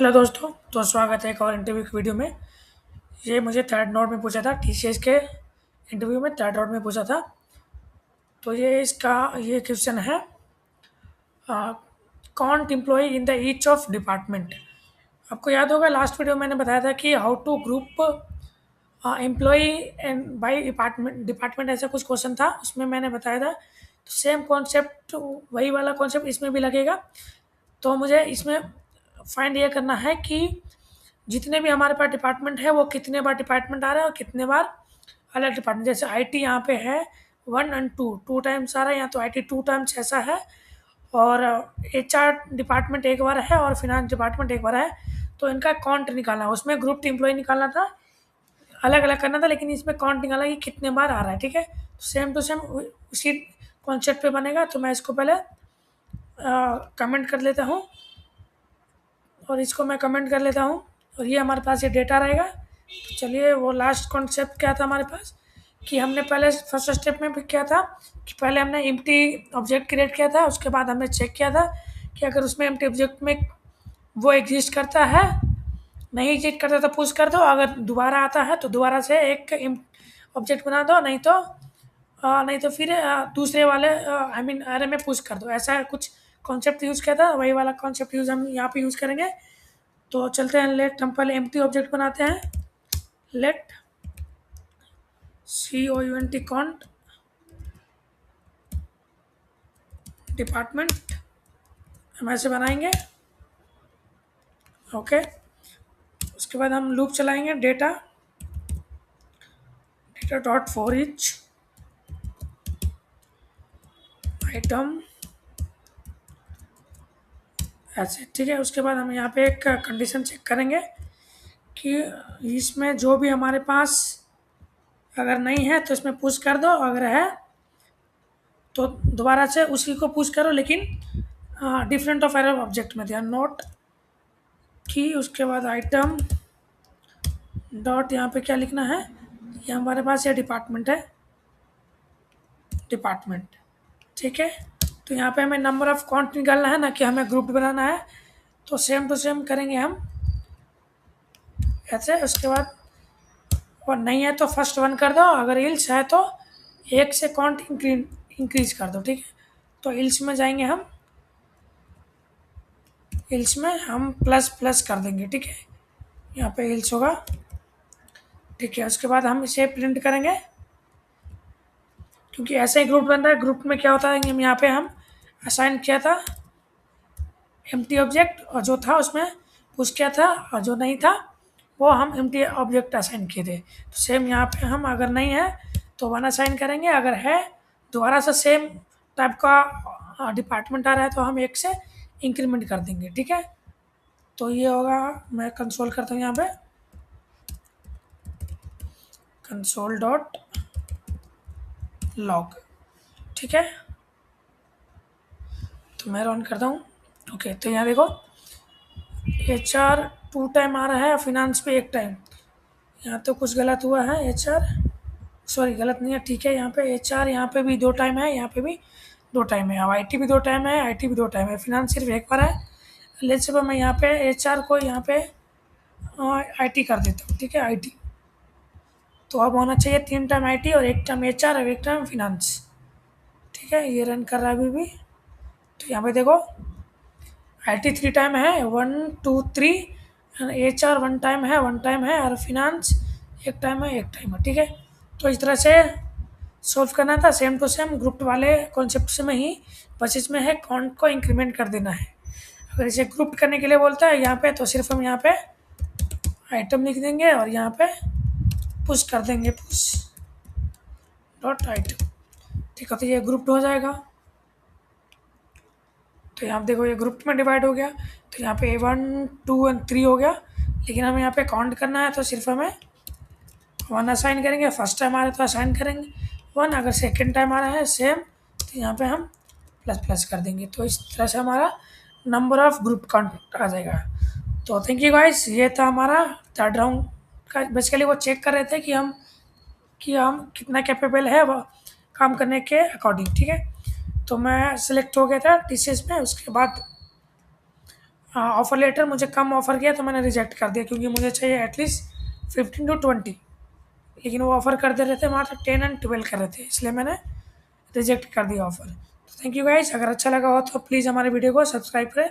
Hello दोस्तों। तो स्वागत है एक और इंटरव्यू की वीडियो में। ये मुझे थर्ड राउंड में पूछा था, टीसीएस के इंटरव्यू में थर्ड राउंड में पूछा था। तो ये क्वेश्चन है, count employee in the each of department. आपको याद होगा लास्ट वीडियो में मैंने बताया था कि how to group employee and by department department ऐसा कुछ क्वेश्चन था, उसमें मैंने बताया था। तो सेम कॉन्सेप्ट, वही वाला कॉन्सेप्ट इसमें भी लगेगा। तो मुझे इसमें फाइंड ये करना है कि जितने भी हमारे पास डिपार्टमेंट है वो कितने बार डिपार्टमेंट आ रहा है और कितने बार अलग डिपार्टमेंट। जैसे आईटी यहाँ पे है 1 और 2, 2 टाइम्स आ रहा है, यहाँ तो आईटी 2 टाइम्स ऐसा है। और एचआर डिपार्टमेंट एक बार है और फिनांस डिपार्टमेंट एक बार है। तो इनका काउंट निकालना है, उसमें ग्रुप एम्प्लॉय निकालना था, अलग अलग करना था, लेकिन इसमें काउंट निकालना है कि कितने बार आ रहा है। ठीक है, तो सेम टू सेम उसी कॉन्सेप्ट पे बनेगा। तो मैं इसको पहले कमेंट कर लेता हूँ और इसको मैं कमेंट कर लेता हूँ और ये हमारे पास ये डेटा रहेगा। तो चलिए, वो लास्ट कॉन्सेप्ट क्या था हमारे पास कि हमने पहले फर्स्ट स्टेप में भी किया था कि पहले हमने एम्प्टी ऑब्जेक्ट क्रिएट किया था। उसके बाद हमने चेक किया था कि अगर उसमें एम्प्टी ऑब्जेक्ट में वो एग्जिस्ट करता है, नहीं एग्जिस्ट करता तो पुश कर दो, अगर दोबारा आता है तो दोबारा से एक ऑब्जेक्ट बना दो, नहीं तो फिर दूसरे वाले आई मीन अरे में पुश कर दो। ऐसा कुछ कॉन्सेप्ट यूज़ किया था, वही वाला कॉन्सेप्ट हम यहाँ पे यूज़ करेंगे। तो चलते हैं, लेट हम पहले एम्प्टी ऑब्जेक्ट बनाते हैं। लेट COUNT काउंट डिपार्टमेंट हम ऐसे बनाएंगे। ओके, उसके बाद हम लूप चलाएंगे, data data dot for each item ऐसे। ठीक है, उसके बाद हम यहाँ पे एक कंडीशन चेक करेंगे कि इसमें जो भी हमारे पास अगर नहीं है तो इसमें पुश कर दो, अगर है तो दोबारा से उसी को पुश करो, लेकिन डिफरेंट ऑफ एरर ऑब्जेक्ट में दिया नोट की। उसके बाद आइटम डॉट यहाँ पे क्या लिखना है, ये हमारे पास ये डिपार्टमेंट है, डिपार्टमेंट। ठीक है, तो यहाँ पे हमें नंबर ऑफ काउंट निकालना है, ना कि हमें ग्रुप बनाना है। तो सेम टू सेम करेंगे हम ऐसे। उसके बाद और नहीं है तो फर्स्ट 1 कर दो, अगर इल्स है तो एक से काउंट इंक्रीज कर दो। ठीक है, तो इल्स में जाएंगे हम, इल्स में हम प्लस प्लस कर देंगे। ठीक है, यहाँ पे इल्स होगा। ठीक है, उसके बाद हम इसे प्रिंट करेंगे, क्योंकि ऐसा ही ग्रुप बन रहा है। ग्रुप में क्या होता है, हम यहाँ पे हम असाइन किया था एम्प्टी ऑब्जेक्ट, और जो था उसमें पुश किया था, और जो नहीं था वो हम एम्प्टी ऑब्जेक्ट असाइन किए थे। तो सेम यहाँ पे हम अगर नहीं है तो 1 असाइन करेंगे, अगर है दोबारा से सेम टाइप का डिपार्टमेंट आ रहा है तो हम एक से इंक्रीमेंट कर देंगे। ठीक है, तो ये होगा, मैं कंसोल करता हूँ यहाँ पे, कंसोल डॉट लॉग। ठीक है, तो मैं रन करता हूँ। ओके, तो यहाँ देखो HR 2 टाइम आ रहा है और फिनांस पे 1 टाइम। यहाँ तो कुछ गलत हुआ है, HR सॉरी गलत नहीं है, ठीक है। यहाँ पे HR यहाँ पे भी 2 टाइम है, यहाँ पे भी 2 टाइम है। अब IT भी 2 टाइम है, IT भी 2 टाइम है, फिनांस सिर्फ एक बार है। लेट्स से मैं यहाँ पे HR को यहाँ पे IT कर देता हूँ। ठीक है, IT तो अब होना चाहिए 3 टाइम IT और 1 टाइम HR और 1 टाइम फिनांस। ठीक है, ये रन कर रहा है अभी भी। तो यहाँ पे देखो IT 3 टाइम है, 1 2 3, HR 1 टाइम है, 1 टाइम है, और फिनांस 1 टाइम है, 1 टाइम है। ठीक है, तो इस तरह से सॉल्व करना था, सेम टू सेम ग्रुप वाले कॉन्सेप्ट में ही, बस इसमें है काउंट को इंक्रीमेंट कर देना है। अगर इसे ग्रुप करने के लिए बोलता है यहाँ पे, तो सिर्फ हम यहाँ पे आइटम लिख देंगे और यहाँ पे पुश कर देंगे, पुश डॉट आइटम। ठीक है, तो ये ग्रुप हो जाएगा। तो यहाँ देखो ये ग्रुप में डिवाइड हो गया, तो यहाँ पे 1 2 और 3 हो गया। लेकिन हमें यहाँ पे काउंट करना है तो सिर्फ हमें 1 असाइन करेंगे। फर्स्ट टाइम आ रहा है तो असाइन करेंगे 1, अगर सेकेंड टाइम आ रहा है सेम, तो यहाँ पे हम प्लस प्लस कर देंगे। तो इस तरह से हमारा नंबर ऑफ ग्रुप काउंट आ जाएगा। तो थैंक यू गाइस, ये था हमारा थर्ड राउंड का। बेसिकली वो चेक कर रहे थे कि हम कितना कैपेबल है वो काम करने के अकॉर्डिंग। ठीक है, तो मैं सिलेक्ट हो गया था TCS में। उसके बाद ऑफ़र लेटर मुझे कम ऑफ़र किया तो मैंने रिजेक्ट कर दिया, क्योंकि मुझे चाहिए एटलीस्ट 15 to 20, लेकिन वो ऑफ़र कर दे रहे थे मात्र 10 और 12 कर रहे थे, इसलिए मैंने रिजेक्ट कर दिया ऑफ़र। तो थैंक यू गाइस, अगर अच्छा लगा हो तो प्लीज़ हमारे वीडियो को सब्सक्राइब करें।